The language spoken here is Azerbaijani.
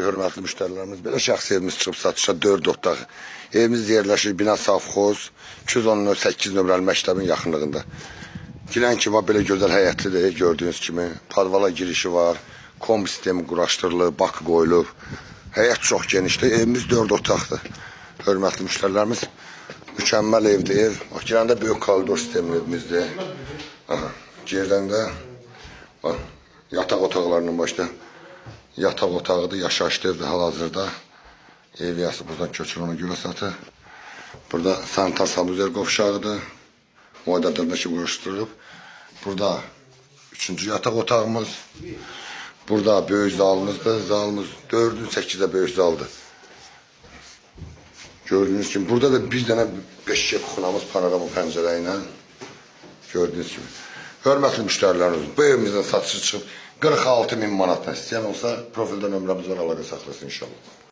Hörmətli müştərilərimiz, belə şəxsi evimiz çıxıb satışa 4 otaq. Evimiz yerləşir bina Safxoz 218 nömrəli məktəbin yaxınlığında. Girən kimi belə gözəl həyətlidir, gördüyünüz kimi. Padvala girişi var, kombi sistemi quraşdırılıb, bakı qoyulub. Həyət çox genişdir, evimiz 4 otaqdır. Hörmətli müştərilərimiz, mükəmməl evdir ev. Girəndə böyük koridor sistemi evimizdir. Girəndə yataq otaqlarının başda. Yataq otağıdır, yaşayışlı evdir hal-hazırda. Ev yası buradan köçür ona görə satır. Burada sanitar sanuzel qovşağıdır. Moydadırındakı quruşdurulub. Burada 3-cü yataq otağımız. Burada böyük zalımızdır. Zalımız 4'ün 8'e böyük zaldır. Gördüğünüz kimi. Burada da bir dənə 5 xunamız panorama pəncərə ilə. Gördüğünüz kimi. Hörmətli müştərilərimiz, bu evimizdən satışı çıxıb 46.000 manatdan istəyən olsa profildə nömrəmiz var, əlaqə saxlasın inşallah.